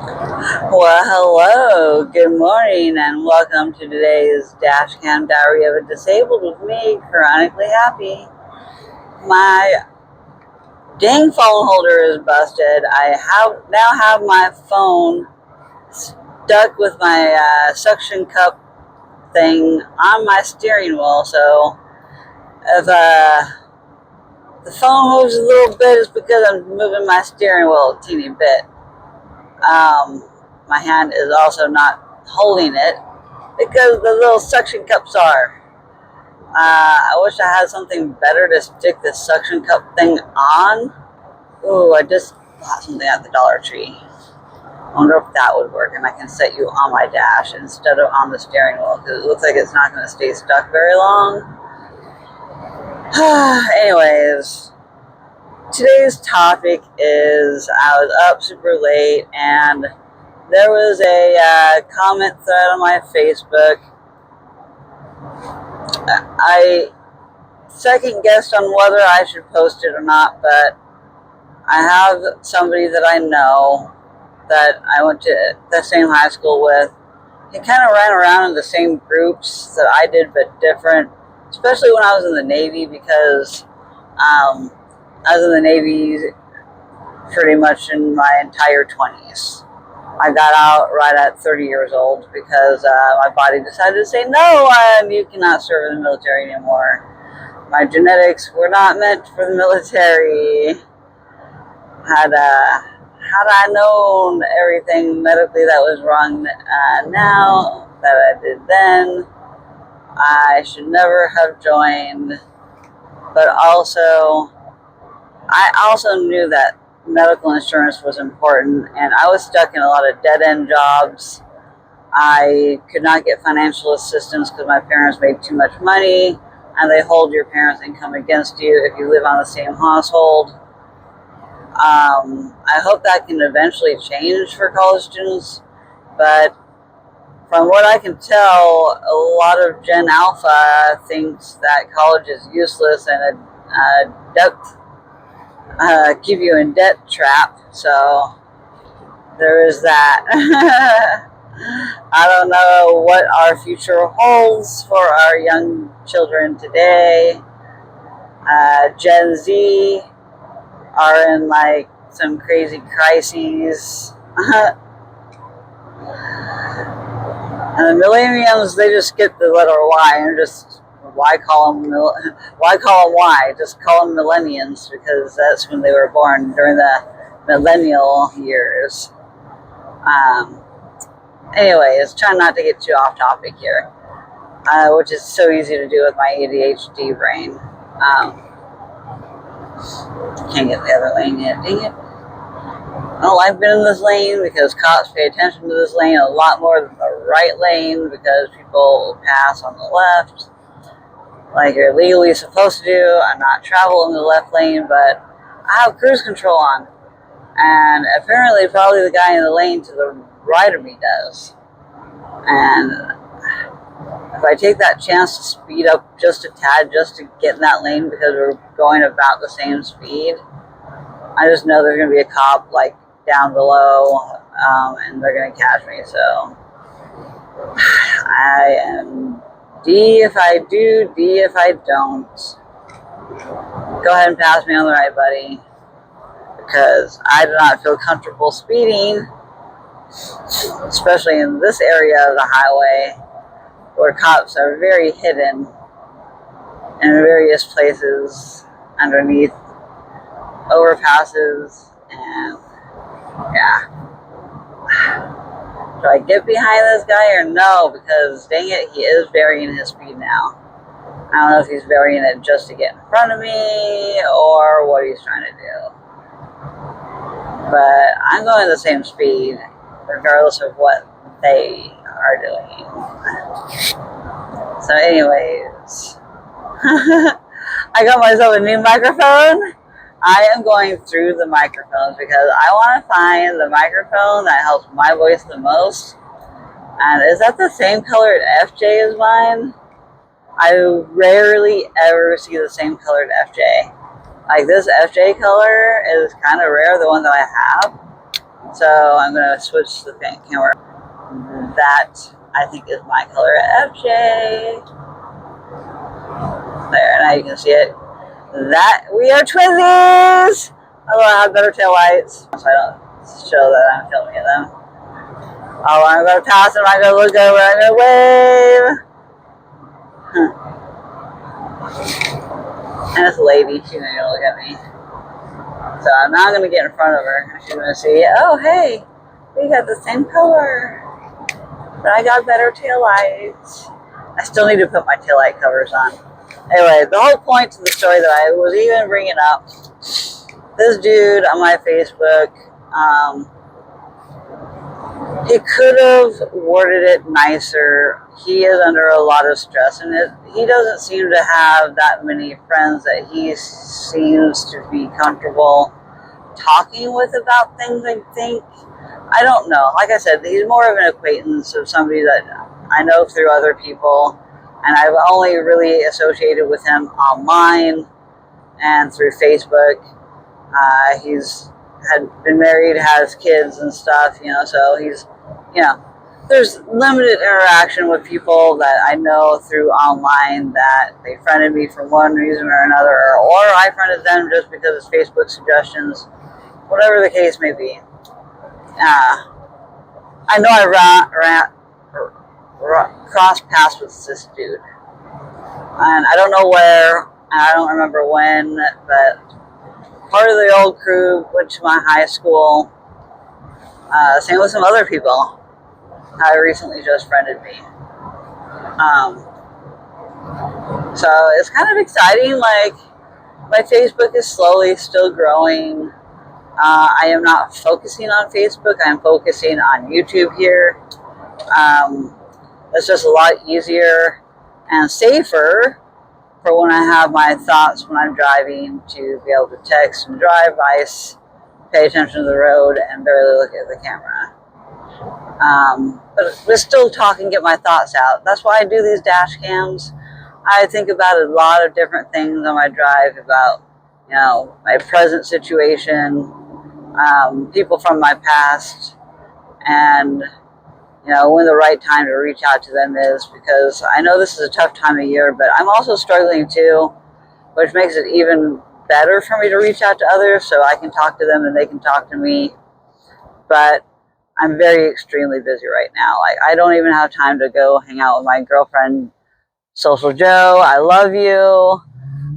Well, hello, good morning, and welcome to today's Dashcam Diary of a Disabled with me, Chronically Happy. My dang phone holder is busted. I now have my phone stuck with my suction cup thing on my steering wheel, so if the phone moves a little bit, it's because I'm moving my steering wheel a teeny bit. My hand is also not holding it because the little suction cups are. I wish I had something better to stick this suction cup thing on. Ooh, I just bought something at the Dollar Tree. I wonder if that would work, and I can set you on my dash instead of on the steering wheel, because it looks like it's not going to stay stuck very long. Anyways, today's topic is I was up super late, and there was a comment thread on my Facebook. I second guessed on whether I should post it or not, but I have somebody that I know that I went to the same high school with. He kind of ran around in the same groups that I did, but different, especially when I was in the Navy, because I was in the Navy pretty much in my entire 20s. I got out right at 30 years old because my body decided to say, no, you cannot serve in the military anymore. My genetics were not meant for the military. Had I known everything medically that was wrong now that I did then, I should never have joined. But also, I also knew that medical insurance was important, and I was stuck in a lot of dead-end jobs. I could not get financial assistance because my parents made too much money, and they hold your parents' income against you if you live on the same household. I hope that can eventually change for college students, but from what I can tell, a lot of Gen Alpha thinks that college is useless and a debt, keep you in debt trap, so there is that. I don't know what our future holds for our young children today. Gen Z are in like some crazy crises. And the millennials, they just skip the letter Y and just why call them Y? Just call them millennials because that's when they were born during the millennial years. Anyways, trying not to get too off topic here, which is so easy to do with my ADHD brain. Can't get the other lane yet, dang it. Well, I've been in this lane because cops pay attention to this lane a lot more than the right lane because people pass on the left like you're legally supposed to do. I'm not traveling the left lane, but I have cruise control on. And apparently probably the guy in the lane to the right of me does. And if I take that chance to speed up just a tad just to get in that lane because we're going about the same speed, I just know there's going to be a cop like down below, and they're going to catch me. So I am D if I do, D if I don't. Go ahead and pass me on the right, buddy, because I do not feel comfortable speeding, especially in this area of the highway where cops are very hidden in various places underneath overpasses. And yeah, do I get behind this guy or no? Because dang it, he is varying his speed now. I don't know if he's varying it just to get in front of me or what he's trying to do. But I'm going the same speed regardless of what they are doing. So anyways, I got myself a new microphone. I am going through the microphones because I want to find the microphone that helps my voice the most. And is that the same colored FJ as mine? I rarely ever see the same colored FJ. Like this FJ color is kind of rare, the one that I have. So I'm going to switch the camera. That, I think, is my color FJ. There, now you can see it. That, we are twinsies! Although I have better tail lights, so I don't show that I'm filming them. Oh, I'm going to pass them, I'm going to look over, I'm going to wave. And it's a lady, she's going to look at me. So I'm not going to get in front of her. She's going to see, oh, hey, we got the same color. But I got better tail lights. I still need to put my tail light covers on. Anyway, the whole point to the story that I was even bringing up, this dude on my Facebook, he could have worded it nicer. He is under a lot of stress, and he doesn't seem to have that many friends that he seems to be comfortable talking with about things, I think. I don't know. Like I said, he's more of an acquaintance of somebody that I know through other people, and I've only really associated with him online and through Facebook. He's had been married, has kids and stuff, so he's, there's limited interaction with people that I know through online that they friended me for one reason or another, or I friended them just because of Facebook suggestions, whatever the case may be. I know I crossed paths with this dude, and I don't know where, and I don't remember when, but part of the old crew went to my high school. Same with some other people I recently just friended me. So it's kind of exciting. Like, my Facebook is slowly still growing. I am not focusing on Facebook. I'm focusing on YouTube here. It's just a lot easier and safer for when I have my thoughts when I'm driving, to be able to text and drive, pay attention to the road, and barely look at the camera. But still talk and get my thoughts out. That's why I do these dash cams. I think about a lot of different things on my drive, about my present situation, people from my past, and when the right time to reach out to them is, because I know this is a tough time of year, but I'm also struggling too, which makes it even better for me to reach out to others so I can talk to them and they can talk to me. But I'm very extremely busy right now. Like, I don't even have time to go hang out with my girlfriend, Social Joe. I love you.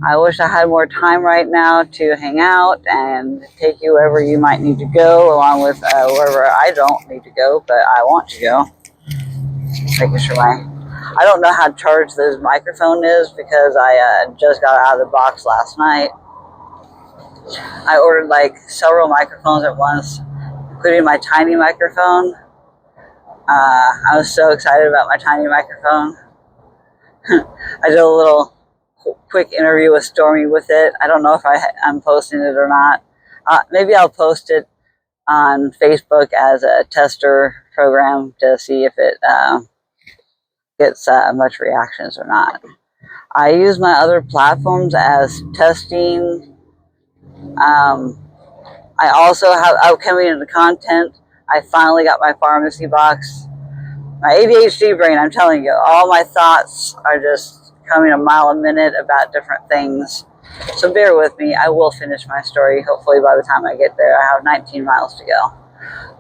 I wish I had more time right now to hang out and take you wherever you might need to go, along with wherever I don't need to go, but I want to go. Making sure I don't know how charged this microphone is, because I just got out of the box last night. I ordered like several microphones at once, including my tiny microphone. I was so excited about my tiny microphone. I did a little quick interview with Stormy with it. I don't know if I'm posting it or not. Maybe I'll post it on Facebook as a tester program to see if it gets much reactions or not. I use my other platforms as testing. I also have, coming into content, I finally got my pharmacy box. My ADHD brain, I'm telling you, all my thoughts are just coming a mile a minute about different things. So bear with me. I will finish my story, hopefully by the time I get there. I have 19 miles to go.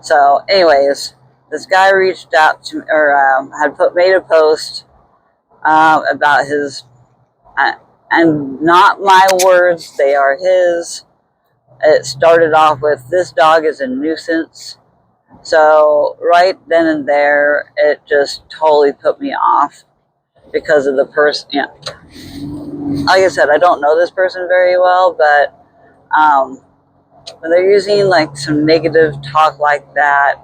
So anyways, this guy reached out to me, or made a post about his, and not my words, they are his. It started off with, "This dog is a nuisance." So right then and there, it just totally put me off, because of the person. Like I said, I don't know this person very well, but when they're using like some negative talk like that,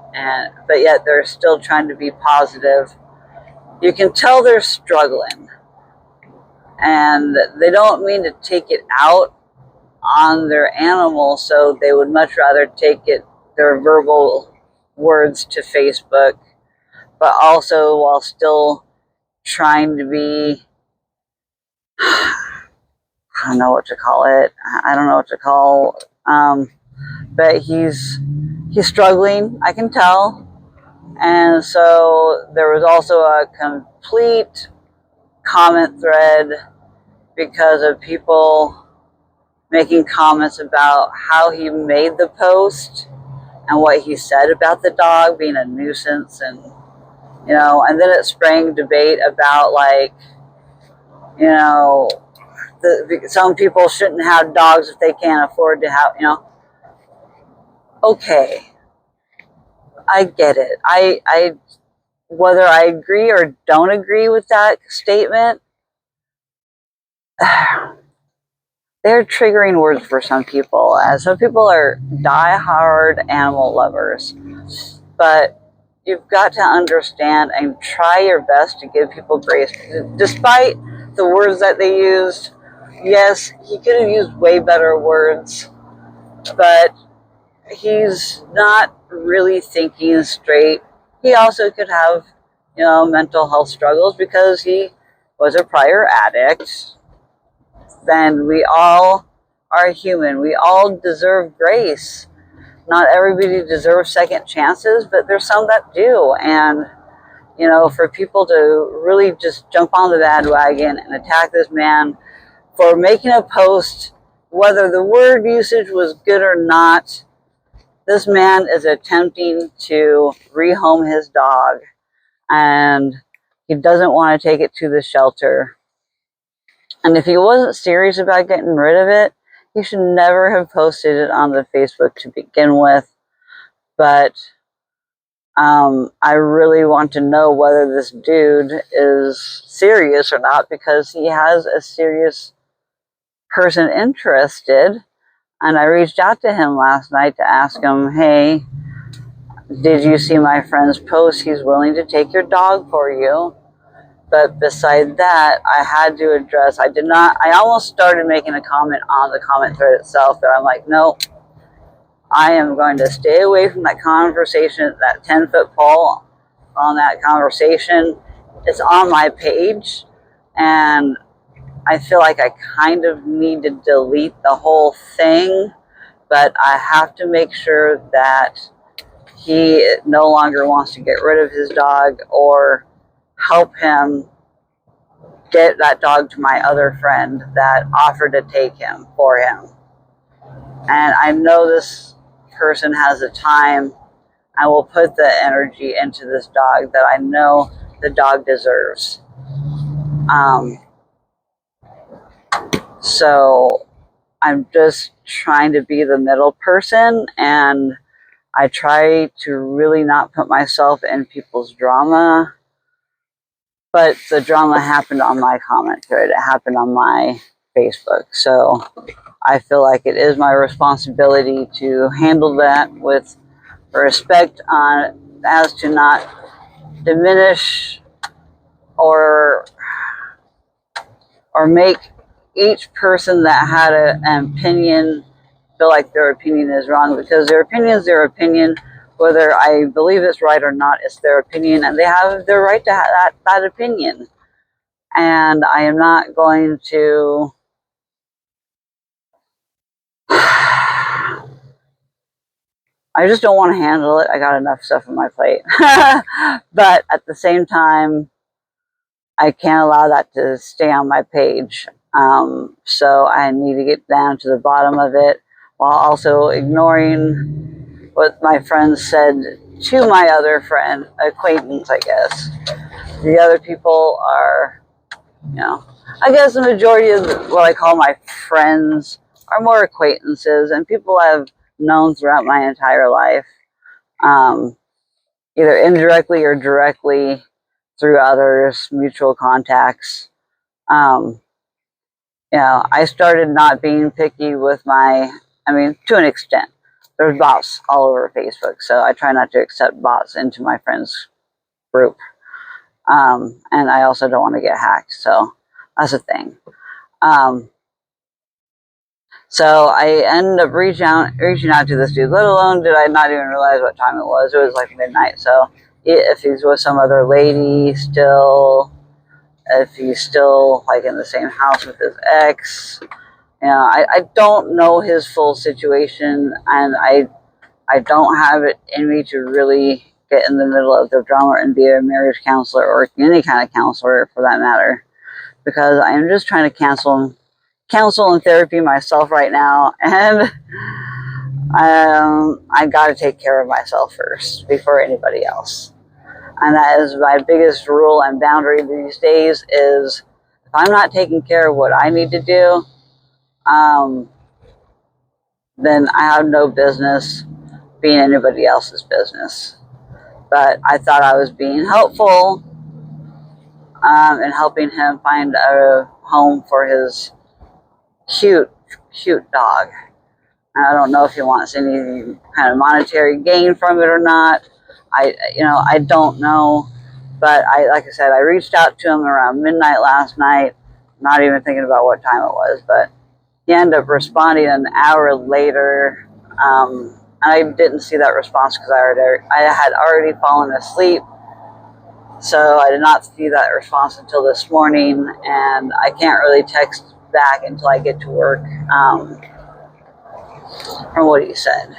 but yet they're still trying to be positive, you can tell they're struggling, and they don't mean to take it out on their animal, so they would much rather take their verbal words to Facebook, but also while still trying to be, I don't know what to call it. I don't know what to call, but he's he's struggling, I can tell. And so there was also a complete comment thread because of people making comments about how he made the post and what he said about the dog being a nuisance, and and then it sprang debate about, like, some people shouldn't have dogs if they can't afford to have, okay, I get it. I whether I agree or don't agree with that statement, they're triggering words for some people. As some people are die-hard animal lovers, but you've got to understand and try your best to give people grace, despite the words that they used. Yes, he could have used way better words, but he's not really thinking straight. He also could have, mental health struggles because he was a prior addict. Then we all are human. We all deserve grace. Not everybody deserves second chances, but there's some that do. And, for people to really just jump on the bandwagon and attack this man for making a post, whether the word usage was good or not, this man is attempting to rehome his dog, and he doesn't want to take it to the shelter. And if he wasn't serious about getting rid of it, he should never have posted it on the Facebook to begin with. But I really want to know whether this dude is serious or not, because he has a serious person interested. And I reached out to him last night to ask him, hey, did you see my friend's post? He's willing to take your dog for you. But beside that, I had to address, I almost started making a comment on the comment thread itself, but I'm like, no, I am going to stay away from that conversation, that 10-foot pole on that conversation. It's on my page, and I feel like I kind of need to delete the whole thing, but I have to make sure that he no longer wants to get rid of his dog or help him get that dog to my other friend that offered to take him for him. And I know this person has the time. I will put the energy into this dog that I know the dog deserves. So I'm just trying to be the middle person, and I try to really not put myself in people's drama. But the drama happened on my comment thread. It happened on my Facebook. So I feel like it is my responsibility to handle that with respect, as to not diminish or make each person that had an opinion feel like their opinion is wrong, because their opinion is their opinion. Whether I believe it's right or not, it's their opinion, and they have their right to have that opinion. And I am not going to I just don't want to handle it. I got enough stuff on my plate. But at the same time, I can't allow that to stay on my page. So I need to get down to the bottom of it, while also ignoring what my friend said to my other friend, acquaintance, I guess. The other people are, I guess the majority of what I call my friends are more acquaintances and people I've known throughout my entire life, either indirectly or directly through others, mutual contacts. I started not being picky with to an extent. There's bots all over Facebook, so I try not to accept bots into my friends group. And I also don't want to get hacked, so that's a thing. So I ended up reaching out to this dude, let alone did I not even realize what time it was. It was like midnight, so if he's with some other lady still, if he's still like in the same house with his ex, I don't know his full situation, and I I don't have it in me to really get in the middle of the drama and be a marriage counselor or any kind of counselor for that matter, because I am just trying to counsel and therapy myself right now, and I got to take care of myself first before anybody else. And that is my biggest rule and boundary these days is if I'm not taking care of what I need to do, then I have no business being anybody else's business. But I thought I was being helpful and helping him find a home for his cute dog. And I don't know if he wants any kind of monetary gain from it or not. I don't know. But like I said, I reached out to him around midnight last night, not even thinking about what time it was, but he ended up responding an hour later. And I didn't see that response because I had already fallen asleep. So I did not see that response until this morning, and I can't really text back until I get to work from what he said.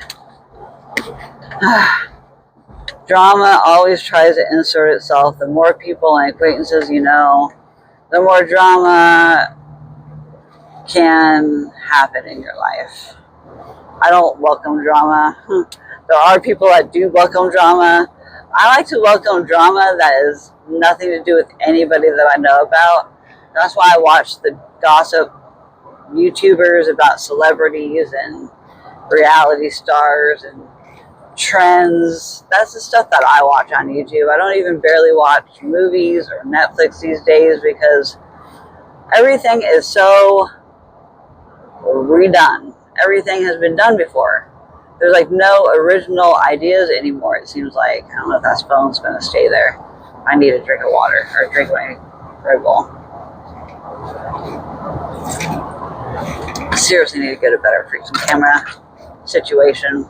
Drama always tries to insert itself. The more people and acquaintances you know, the more drama can happen in your life. I don't welcome drama. There are people that do welcome drama. I like to welcome drama that is nothing to do with anybody that I know about. That's why I watch the gossip YouTubers about celebrities and reality stars and trends. That's the stuff that I watch on YouTube. I don't even barely watch movies or Netflix these days because everything is so redone. Everything has been done before. There's like no original ideas anymore, it seems like. I don't know if that phone's going to stay there. I need a drink of water or drink my Red Bull. I seriously need to get a better freaking camera situation.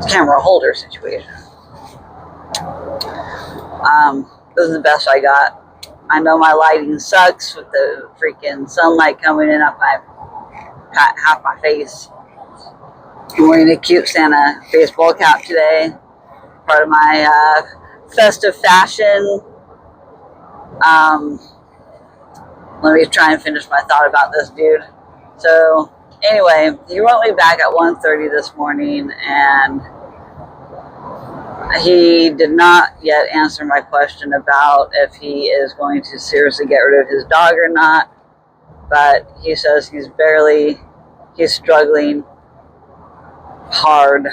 Camera holder situation. This is the best I got. I know my lighting sucks with the freaking sunlight coming in up my half my face. I'm wearing a cute Santa baseball cap today, part of my festive fashion. Let me try and finish my thought about this dude. So anyway, he wrote me back at 1:30 this morning, and he did not yet answer my question about if he is going to seriously get rid of his dog or not. But he says he's struggling hard,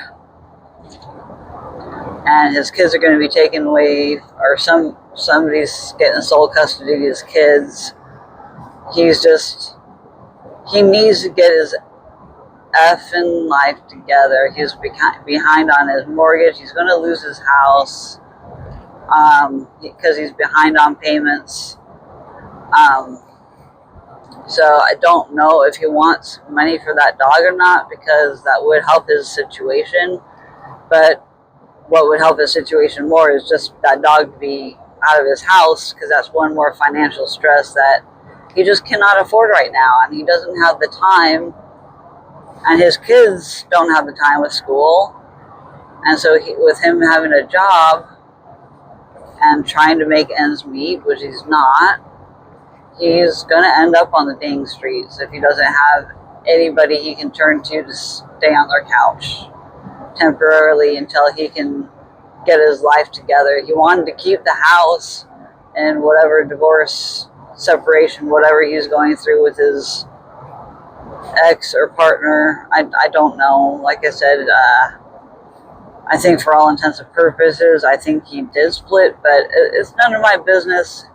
and his kids are going to be taken away, or somebody's getting sole custody of his kids. He needs to get his effing life together. He's behind on his mortgage. He's going to lose his house because he's behind on payments. So I don't know if he wants money for that dog or not, because that would help his situation. But what would help his situation more is just that dog to be out of his house, because that's one more financial stress that he just cannot afford right now. And he doesn't have the time, and his kids don't have the time with school. And so with him having a job and trying to make ends meet, which he's not, he's going to end up on the dang streets if he doesn't have anybody he can turn to stay on their couch temporarily until he can get his life together. He wanted to keep the house and whatever divorce, separation, whatever he's going through with his ex or partner. I don't know. Like I said, I think for all intents and purposes, I think he did split, but it's none of my business,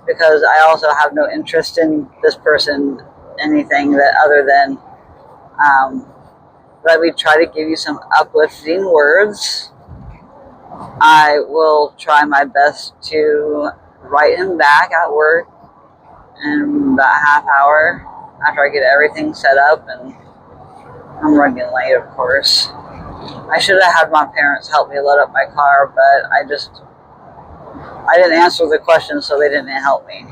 because I also have no interest in this person, anything that other than let me try to give you some uplifting words. I will try my best to write him back at work in about a half hour after I get everything set up, and I'm running late, of course. I should have had my parents help me load up my car, but I didn't answer the question, so they didn't help me.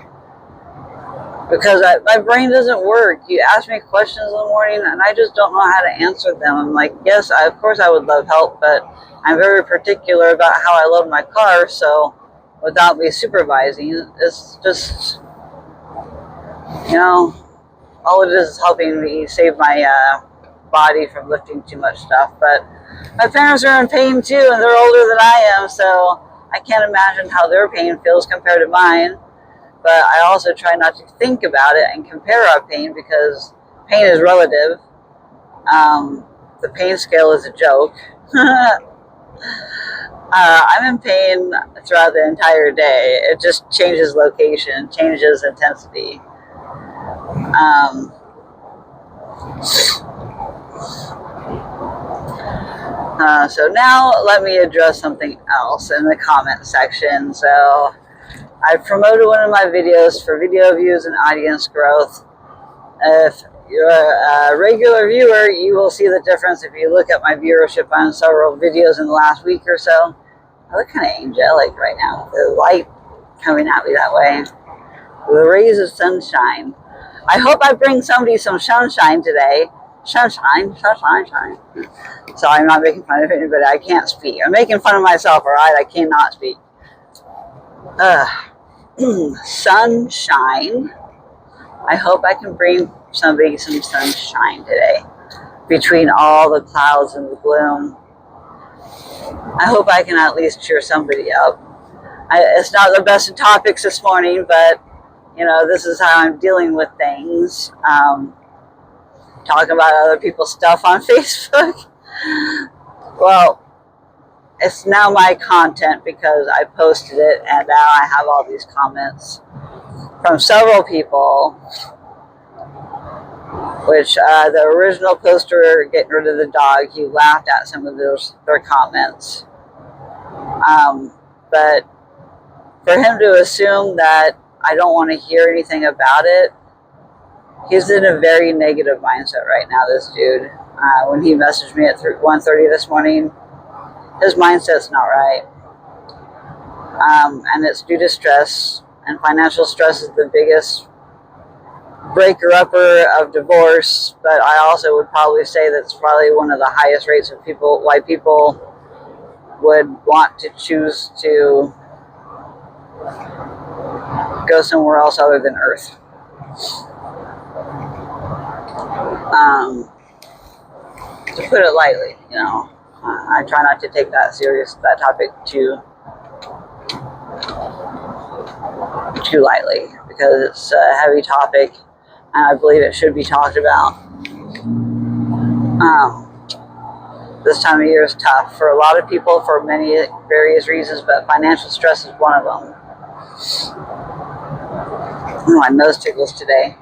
because my brain doesn't work. You ask me questions in the morning and I just don't know how to answer them. I'm like, yes, of course I would love help, but I'm very particular about how I load my car, so without me supervising, it's just, all it is helping me save my body from lifting too much stuff. But my parents are in pain too, and they're older than I am, so I can't imagine how their pain feels compared to mine. But I also try not to think about it and compare our pain, because pain is relative. The pain scale is a joke. I'm in pain throughout the entire day. It just changes location, changes intensity. So now let me address something else in the comment section. So I promoted one of my videos for video views and audience growth. If you're a regular viewer, you will see the difference if you look at my viewership on several videos in the last week or so. I look kind of angelic right now, the light coming at me that way. The rays of sunshine. I hope I bring somebody some sunshine today. Sunshine. So I'm not making fun of anybody. I can't speak. I'm making fun of myself, all right? I cannot speak. Sunshine. I hope I can bring somebody some sunshine today between all the clouds and the gloom. I hope I can at least cheer somebody up. It's not the best of topics this morning, but this is how I'm dealing with things. Talking about other people's stuff on Facebook. Well, it's now my content because I posted it, and now I have all these comments from several people, which the original poster getting rid of the dog, he laughed at some of their comments. But for him to assume that I don't want to hear anything about it, he's in a very negative mindset right now, this dude. When he messaged me at 1:30 this morning, his mindset's not right. And it's due to stress, and financial stress is the biggest breaker-upper of divorce, but I also would probably say that's probably one of the highest rates of why people would want to choose to go somewhere else other than Earth. To put it lightly, I try not to take that topic too lightly, because it's a heavy topic, and I believe it should be talked about. This time of year is tough for a lot of people for many various reasons, but financial stress is one of them. My nose tickles today.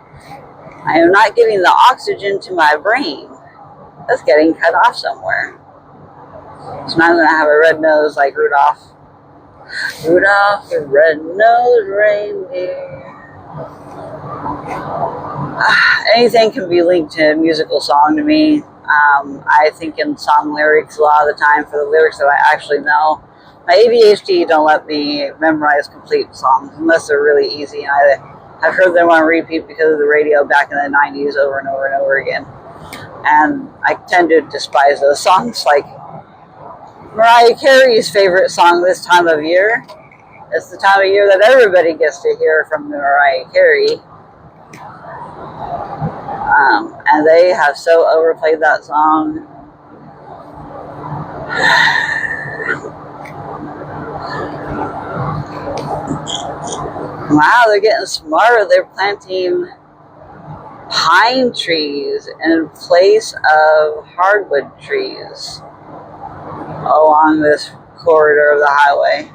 I am not getting the oxygen to my brain. That's getting cut off somewhere. So now I'm going to have a red nose like Rudolph. Rudolph the red-nosed reindeer. Anything can be linked to a musical song to me. I think in song lyrics a lot of the time for the lyrics that I actually know. My ADHD don't let me memorize complete songs unless they're really easy, and I've heard them on repeat because of the radio back in the 90s over and over and over again. And I tend to despise those songs, like Mariah Carey's favorite song this time of year. It's the time of year that everybody gets to hear from Mariah Carey. And they have so overplayed that song. Wow, they're getting smarter. They're planting pine trees in place of hardwood trees along this corridor of the highway.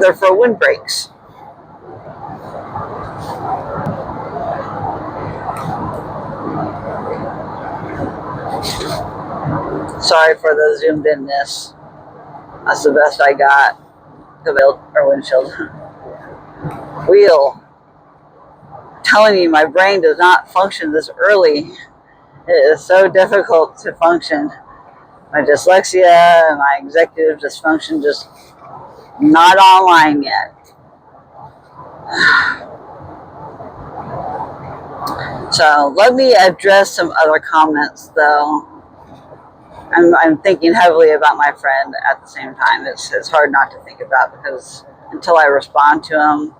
They're for windbreaks. Sorry for the zoomed in-ness. That's the best I got. Or windshield. Wheel. I'm telling you, my brain does not function this early. It is so difficult to function. My dyslexia and my executive dysfunction just not online yet. So let me address some other comments, though. I'm thinking heavily about my friend at the same time. It's hard not to think about, because until I respond to him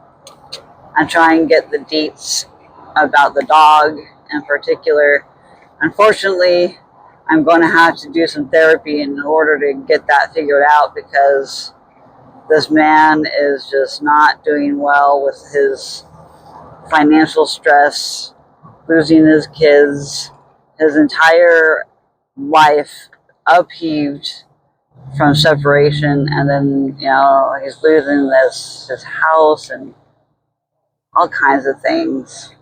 and try and get the deets about the dog in particular, unfortunately, I'm going to have to do some therapy in order to get that figured out, because this man is just not doing well with his financial stress, losing his kids, his entire life upheaved from separation, and then he's losing his house and all kinds of things.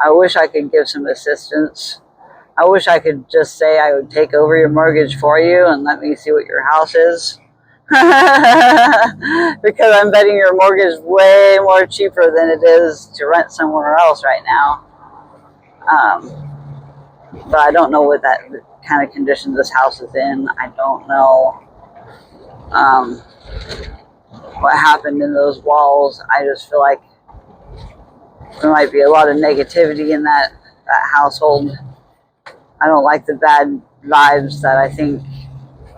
I wish I could give some assistance. I wish I could just say I would take over your mortgage for you and let me see what your house is. Because I'm betting your mortgage is way more cheaper than it is to rent somewhere else right now. But I don't know what that kind of condition this house is in. I don't know what happened in those walls. I just feel like there might be a lot of negativity in that household. I don't like the bad vibes that I think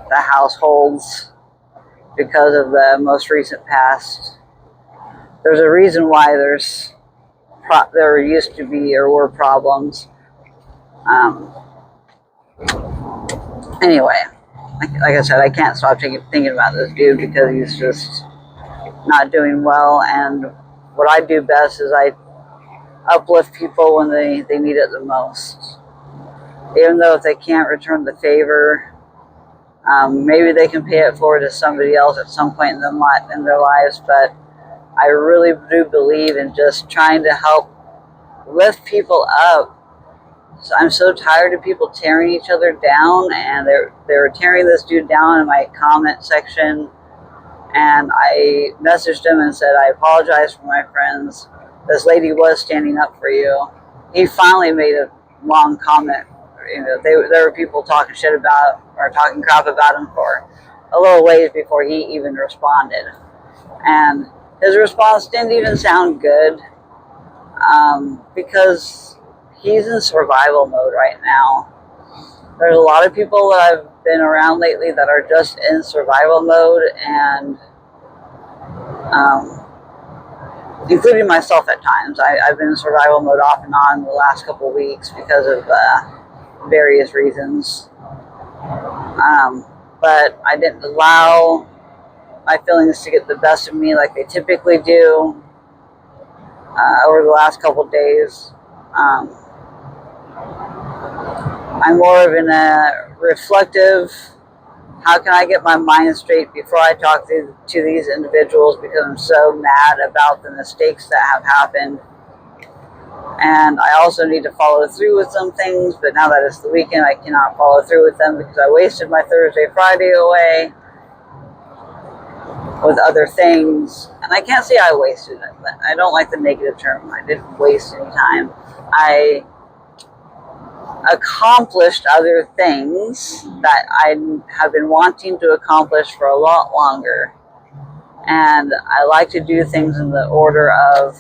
the house holds because of the most recent past. There's a reason why there used to be or were problems. Anyway, like I said, I can't stop thinking about this dude, because he's just not doing well. And what I do best is I uplift people when they need it the most. Even though if they can't return the favor, maybe they can pay it forward to somebody else at some point in their lives. But I really do believe in just trying to help lift people up. So I'm so tired of people tearing each other down, and they were tearing this dude down in my comment section. And I messaged him and said, I apologize for my friends. This lady was standing up for you. He finally made a long comment. There were people talking shit about, or talking crap about him for a little ways before he even responded. And his response didn't even sound good, because he's in survival mode right now. There's a lot of people that I've been around lately that are just in survival mode, and including myself at times. I've been in survival mode off and on the last couple of weeks because of various reasons. But I didn't allow my feelings to get the best of me like they typically do over the last couple of days. I'm more of in a reflective, how can I get my mind straight before I talk to these individuals, because I'm so mad about the mistakes that have happened. And I also need to follow through with some things, but now that it's the weekend, I cannot follow through with them because I wasted my Thursday, Friday away with other things. And I can't say I wasted it, but I don't like the negative term. I didn't waste any time. I accomplished other things that I have been wanting to accomplish for a lot longer. And I like to do things in the order of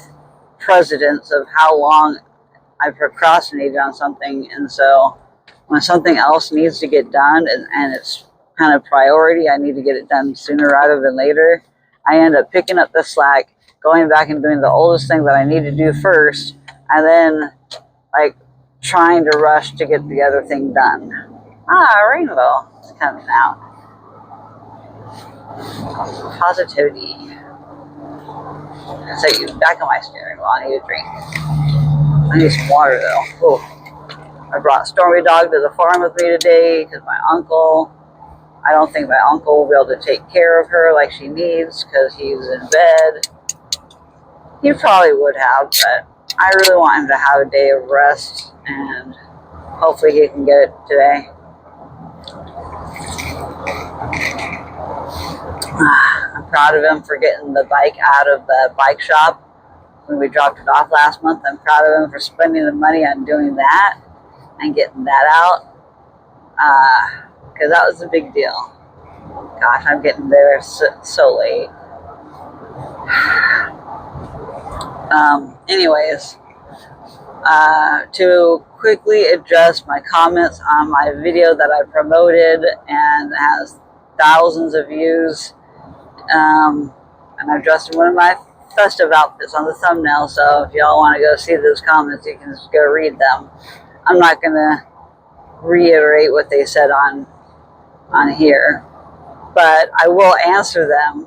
precedence of how long I procrastinated on something. And so when something else needs to get done and it's kind of priority, I need to get it done sooner rather than later, I end up picking up the slack, going back and doing the oldest thing that I need to do first, and then trying to rush to get the other thing done. Rainbow is coming out. Positivity. So you back on my steering wheel. I need a drink. I need some water though. Oh, I brought Stormy Dog to the farm with me today because I don't think my uncle will be able to take care of her like she needs because he's in bed. He probably would have, but I really want him to have a day of rest, and hopefully he can get it today. I'm proud of him for getting the bike out of the bike shop when we dropped it off last month. I'm proud of him for spending the money on doing that and getting that out, because that was a big deal. Gosh, I'm getting there so late. Anyways, to quickly address my comments on my video that I promoted and has thousands of views. And I'm dressed in one of my festive outfits on the thumbnail, so if y'all want to go see those comments, you can just go read them. I'm not going to reiterate what they said on here, but I will answer them.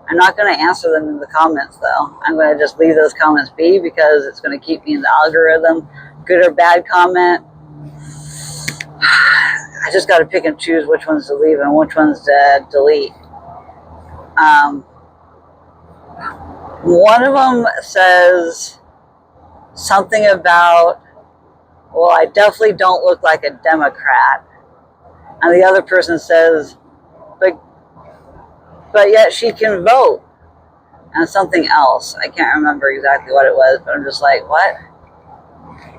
I'm not going to answer them in the comments, though. I'm going to just leave those comments be because it's going to keep me in the algorithm. Good or bad comment, I just got to pick and choose which ones to leave and which ones to delete. One of them says something about, well, I definitely don't look like a Democrat. And the other person says, but yet she can vote. And something else. I can't remember exactly what it was, but I'm just like, what?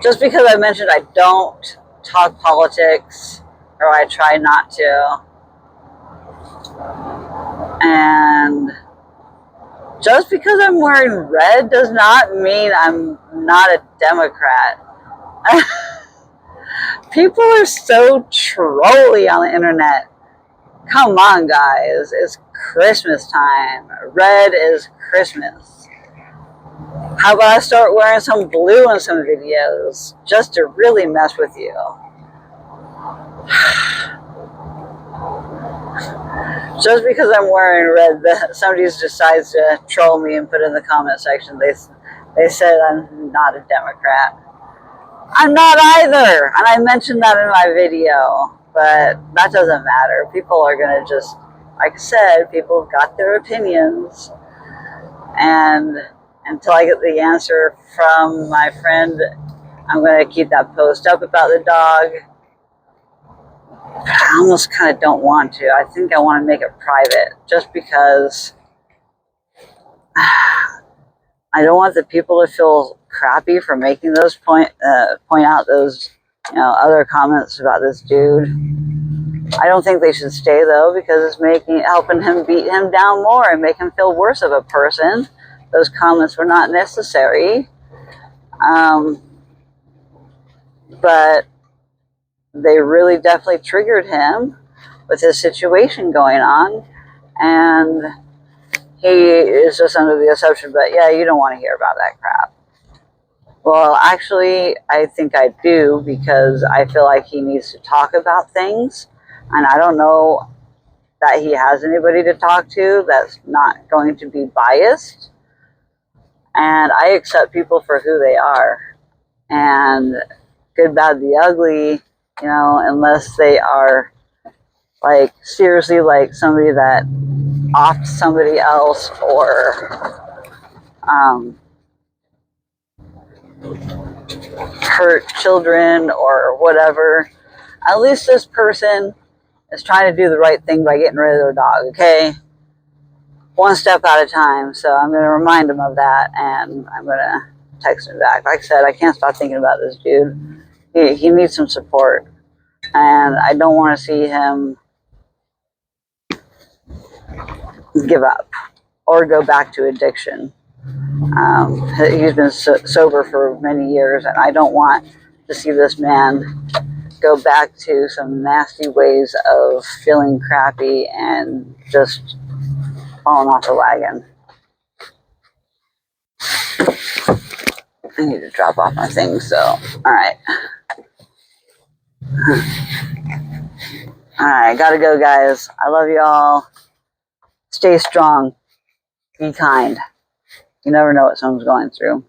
Just because I mentioned I don't talk politics, or I try not to. And just because I'm wearing red does not mean I'm not a Democrat. People are so trolly on the internet. Come on, guys. It's Christmas time. Red is Christmas. How about I start wearing some blue in some videos just to really mess with you? Just because I'm wearing red, somebody decides to troll me and put in the comment section, they said I'm not a Democrat. I'm not either, and I mentioned that in my video, but that doesn't matter. People are going to just, like I said, people have got their opinions, and until I get the answer from my friend, I'm going to keep that post up about the dog. But I almost kind of don't want to. I think I want to make it private, just because I don't want the people to feel crappy for making those point out those other comments about this dude. I don't think they should stay though, because it's helping him beat him down more and make him feel worse of a person. Those comments were not necessary, but they really definitely triggered him with his situation going on, and he is just under the assumption, but yeah, you don't want to hear about that crap. Well, actually, I think I do, because I feel like he needs to talk about things, and I don't know that he has anybody to talk to that's not going to be biased, and I accept people for who they are, and good, bad, the ugly, unless they are like seriously like somebody that offed somebody else or hurt children or whatever. At least this person is trying to do the right thing by getting rid of their dog, okay? One step at a time. So I'm going to remind him of that, and I'm going to text him back. Like I said, I can't stop thinking about this dude. He needs some support, and I don't want to see him give up or go back to addiction. He's been sober for many years, and I don't want to see this man go back to some nasty ways of feeling crappy and just falling off the wagon. I need to drop off my things, so alright. Alright, gotta go, guys. I love y'all. Stay strong. Be kind. You never know what someone's going through.